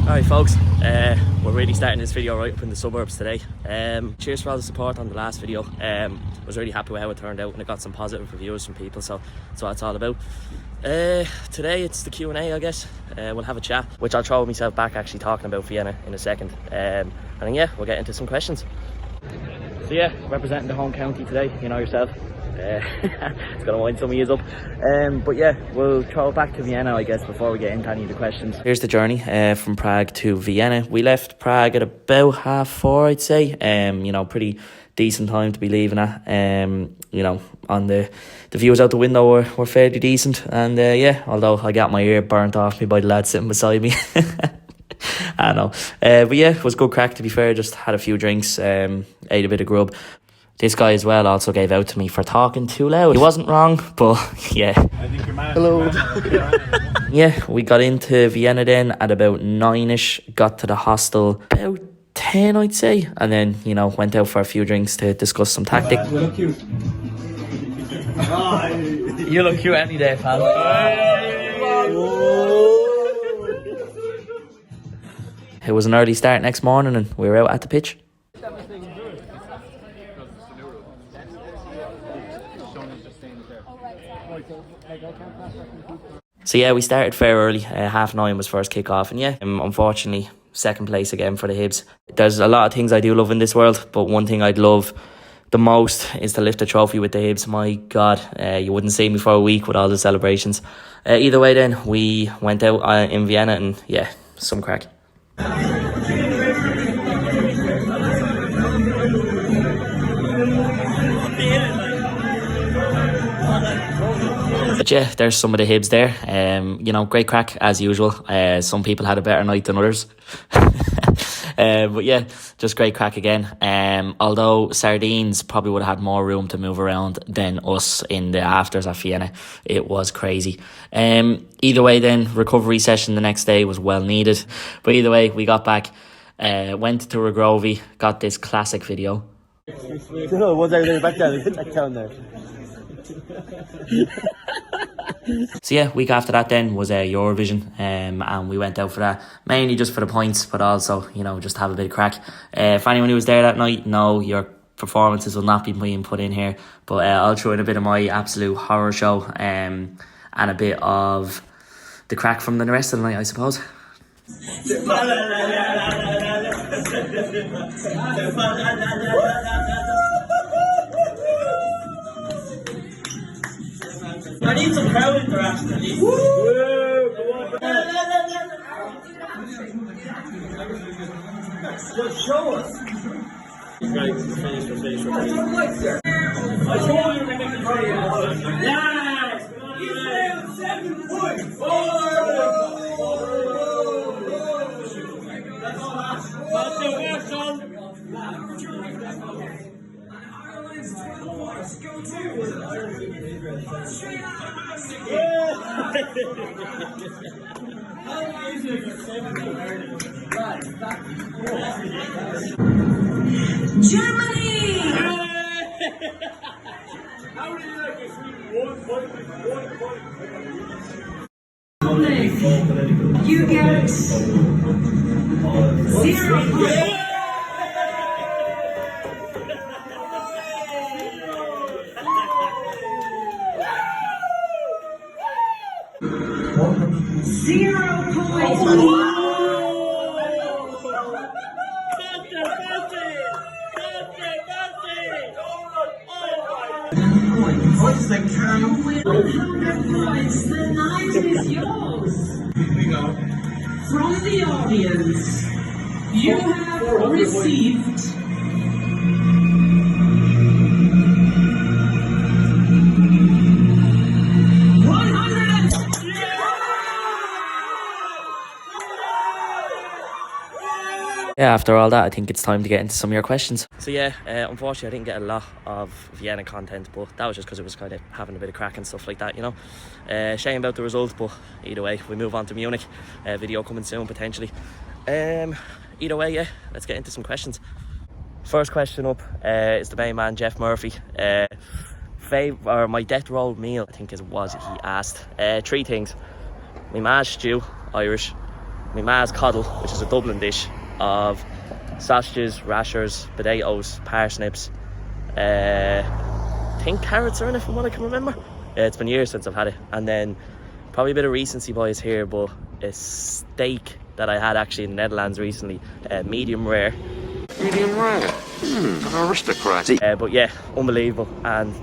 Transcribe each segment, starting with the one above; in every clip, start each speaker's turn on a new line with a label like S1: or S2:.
S1: Alright folks, we're really starting this video right up in the suburbs today. Cheers for all the support on the last video. Was really happy with how it turned out and it got some positive reviews from people, so that's what it's all about. Today it's the Q&A, I guess. We'll have a chat, which I'll throw myself back actually talking about Vienna in a second. And then yeah, we'll get into some questions. So yeah, representing the home county today, you know yourself. It's gonna wind some of you up, but yeah, we'll throw it back to Vienna, I guess, before we get into any of the questions. Here's the journey from Prague to Vienna. We left Prague at about 4:30, I'd say. You know, pretty decent time to be leaving at. You know, on the views out the window were fairly decent, and yeah, although I got my ear burnt off me by the lad sitting beside me. I know, but yeah, it was good crack, to be fair. Just had a few drinks, ate a bit of grub. This guy as well also gave out to me for talking too loud. He wasn't wrong, but yeah.
S2: I think you're mad.
S1: Hello. Yeah, we got into Vienna then at about 9ish, got to the hostel about 10, I'd say, and then, you know, went out for a few drinks to discuss some tactics.
S2: You look cute.
S1: You look cute any day, pal. It was an early start next morning and we were out at the pitch. So yeah, we started fair early. 9:30 was first kick-off, and yeah, unfortunately, second place again for the Hibs. There's a lot of things I do love in this world, but one thing I'd love the most is to lift a trophy with the Hibs. My God, you wouldn't see me for a week with all the celebrations. Either way then, we went out in Vienna and yeah, some crack. But yeah, there's some of the Hibs there. You know, great crack as usual. Some people had a better night than others. But yeah, just great crack again. Although Sardines probably would have had more room to move around than us in the afters at Vienna. It was crazy. Either way then, recovery session the next day was well needed. But either way, we got back, went to Rogrovi, got this classic video. So yeah, week after that then was Eurovision, and we went out for that, mainly just for the points, but also, you know, just to have a bit of crack. For anyone who was there that night, no, your performances will not be being put in here, but I'll throw in a bit of my absolute horror show, and a bit of the crack from the rest of the night, I suppose.
S3: I need some crowd interaction at least. Just show us. Right, finish. I told you to make it pretty. Yes! He's 7 points! That's all that. That's the best one.
S4: Germany!
S3: How did you like this? 1 point.
S4: You get 0 points.
S3: What's the count?
S4: 100 points. The night is yours.
S3: Here we go.
S4: From the audience, you have received 100.
S1: Yeah, after all that, I think it's time to get into some of your questions. So yeah, unfortunately I didn't get a lot of Vienna content, but that was just because it was kind of having a bit of crack and stuff like that, you know. Shame about the result, but either way, we move on to Munich. Video coming soon, potentially. Either way, yeah, let's get into some questions. First question up is the main man, Jeff Murphy. My death roll meal, I think he asked. 3 things. My mash stew, Irish. my ma's coddle, which is a Dublin dish of sausages, rashers, potatoes, parsnips, I think carrots are in it from what I can remember. It's been years since I've had it. And then probably a bit of recency bias here, but a steak that I had actually in the Netherlands recently, medium rare.
S2: Medium rare. Aristocratic.
S1: But yeah, unbelievable. And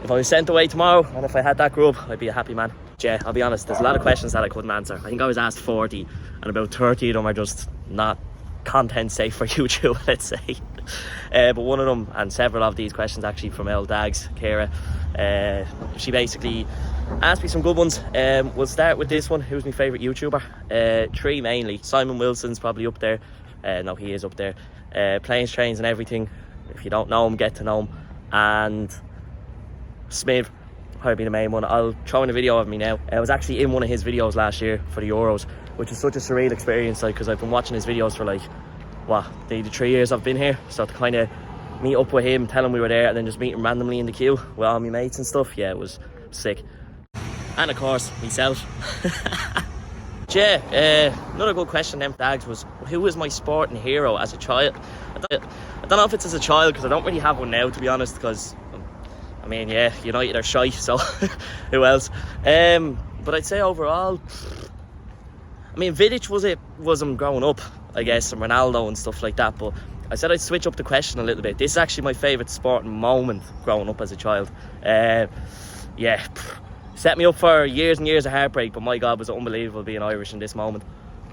S1: if I was sent away tomorrow and if I had that grub, I'd be a happy man. Yeah, I'll be honest, there's a lot of questions that I couldn't answer. I think I was asked 40 and about 30 of them are just not content safe for YouTube, let's say. But one of them, and several of these questions actually from El Dags, Kira, she basically asked me some good ones. We'll start with this one. Who's my favourite YouTuber? 3 mainly. Simon Wilson's probably up there. No, he is up there. Planes, Trains and Everything. If you don't know him, get to know him. And Smith, probably the main one. I'll throw in a video of me now. I was actually in one of his videos last year for the Euros, which is such a surreal experience, like, because I've been watching his videos for like, what, the 3 years I've been here. So to kind of meet up with him, tell him we were there, and then just meet him randomly in the queue with all my mates and stuff, yeah, it was sick. And of course, myself. Yeah, another good question then, Dags, was who was my sporting hero as a child? I don't know if it's as a child, because I don't really have one now, to be honest, because I mean, yeah, United are shy, so who else? But I'd say overall, I mean, Vidic was him growing up, I guess, and Ronaldo and stuff like that. But I said I'd switch up the question a little bit. This is actually my favourite sporting moment growing up as a child. Yeah, set me up for years and years of heartbreak, but my God, was it unbelievable being Irish in this moment.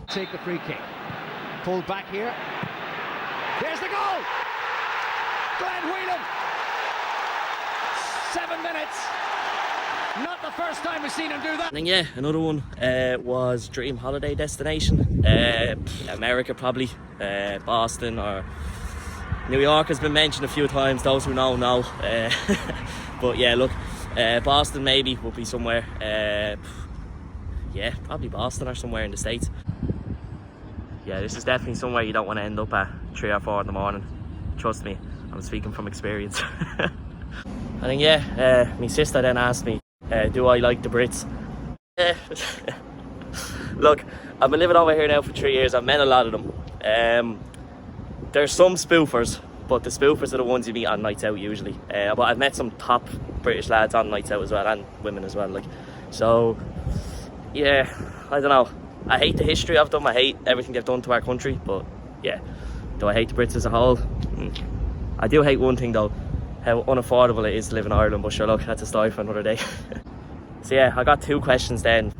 S5: Take the free kick. Pulled back here. There's the goal! Glenn Whelan! 7 minutes. Not the first time we've seen him do that.
S1: And then, yeah, another one was dream holiday destination. America probably, Boston or New York has been mentioned a few times. Those who know. But yeah, look, Boston maybe would be somewhere. Yeah, probably Boston or somewhere in the States. Yeah, this is definitely somewhere you don't want to end up at 3 or 4 in the morning. Trust me, I'm speaking from experience. I think, yeah, my sister then asked me, do I like the Brits? Look, I've been living over here now for 3 years. I've met a lot of them. There's some spoofers, but the spoofers are the ones you meet on nights out usually. But I've met some top British lads on nights out as well, and women as well. Like, so yeah, I don't know. I hate the history of them. I hate everything they've done to our country. But yeah, do I hate the Brits as a whole? I do hate one thing though. How unaffordable it is to live in Ireland, but sure, look, that's a story for another day. So yeah, I got 2 questions then.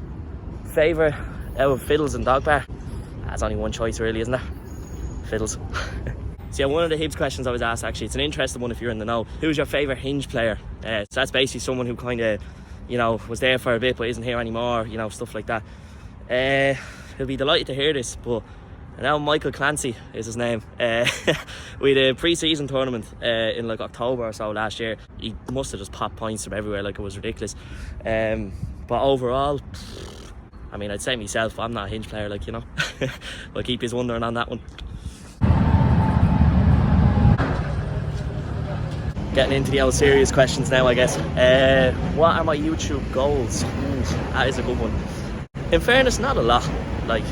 S1: Favourite out of fiddles and dog bar? That's only one choice really, isn't there? Fiddles. So yeah, one of the Hibs questions I was asked, actually, it's an interesting one if you're in the know. Who's your favourite Hinge player? So that's basically someone who kind of, you know, was there for a bit but isn't here anymore, you know, stuff like that. He'll be delighted to hear this, but now Michael Clancy is his name. We had a pre-season tournament in like October or so last year. He must have just popped points from everywhere, like it was ridiculous. But overall, I mean, I'd say myself, I'm not a Hinge player, like, you know. I'll keep you wondering on that one. Getting into the old serious questions now, I guess. What are my YouTube goals? That is a good one. In fairness, not a lot. Like,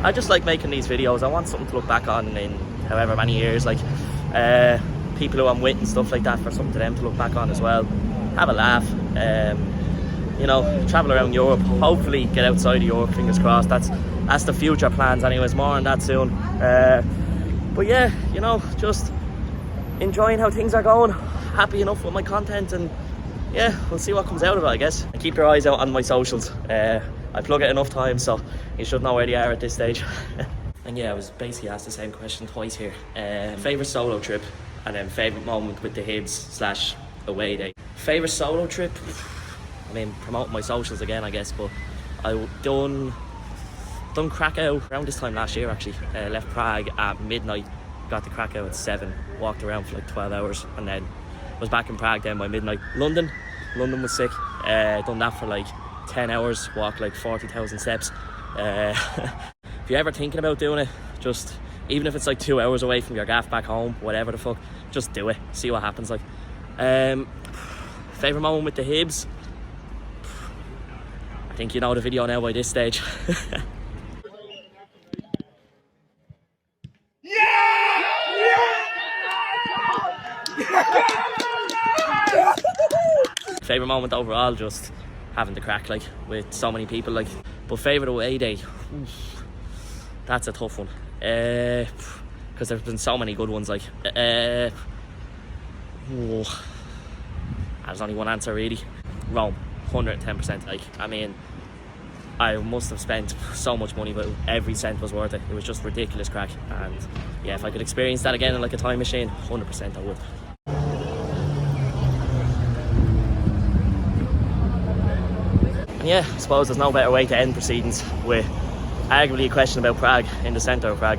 S1: I just like making these videos. I want something to look back on in however many years, like people who I'm with and stuff like that, for something to them to look back on as well. Have a laugh, you know, travel around Europe, hopefully get outside of Europe, fingers crossed. That's the future plans anyways, more on that soon. But yeah, you know, just enjoying how things are going, happy enough with my content, and yeah, we'll see what comes out of it, I guess. And keep your eyes out on my socials. I plug it enough times, so you should know where they are at this stage. And yeah, I was basically asked the same question twice here. Favourite solo trip, and then favourite moment with the Hibs / away day. Favourite solo trip? I mean, promoting my socials again, I guess, but I done Krakow around this time last year, actually. Left Prague at midnight, got to Krakow at 7, walked around for like 12 hours, and then was back in Prague then by midnight. London was sick. Done that for like 10 hours, walked like 40,000 steps. If you're ever thinking about doing it, just, even if it's like 2 hours away from your gaff back home, whatever the fuck, just do it, see what happens. Like, favourite moment with the Hibs? I think you know the video now by this stage. favourite moment overall, just having the crack like with so many people like. But favourite away day, oof, that's a tough one, because there's been so many good ones like. There's only one answer really. Rome, 110%. Like, I mean, I must have spent so much money, but every cent was worth it. It was just ridiculous crack, and yeah, if I could experience that again in like a time machine, 100% I would. And yeah, I suppose there's no better way to end proceedings with arguably a question about Prague, in the centre of Prague,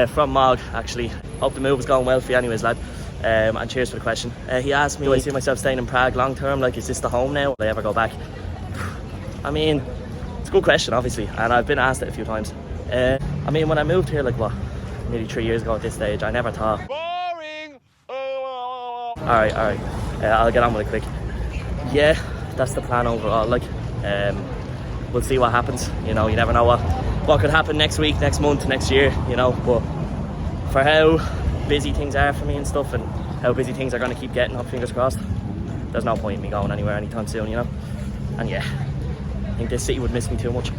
S1: from Mog actually. Hope the move is going well for you anyways, lad. And cheers for the question. He asked me, do I see myself staying in Prague long term? Like, is this the home now? Will I ever go back? I mean, it's a good question, obviously, and I've been asked it a few times. I mean, when I moved here, like, what, nearly 3 years ago at this stage, I never thought. Boring! Alright, I'll get on with it quick. Yeah, that's the plan overall. Like, we'll see what happens. You know, you never know what could happen next week, next month, next year, you know, but for how busy things are for me and stuff, and how busy things are going to keep getting up, fingers crossed, there's no point in me going anywhere anytime soon, you know. And yeah, I think this city would miss me too much.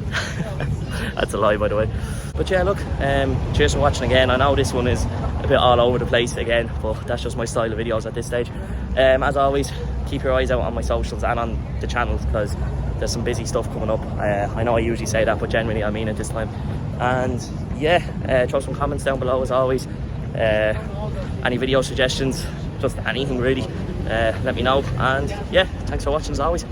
S1: That's a lie, by the way. But yeah, look, cheers for watching again. I know this one is a bit all over the place again, but that's just my style of videos at this stage. As always, keep your eyes out on my socials and on the channel, because there's some busy stuff coming up. I know I usually say that, but genuinely I mean it this time. And yeah, throw some comments down below as always. Any video suggestions, just anything really, let me know. And yeah, thanks for watching as always.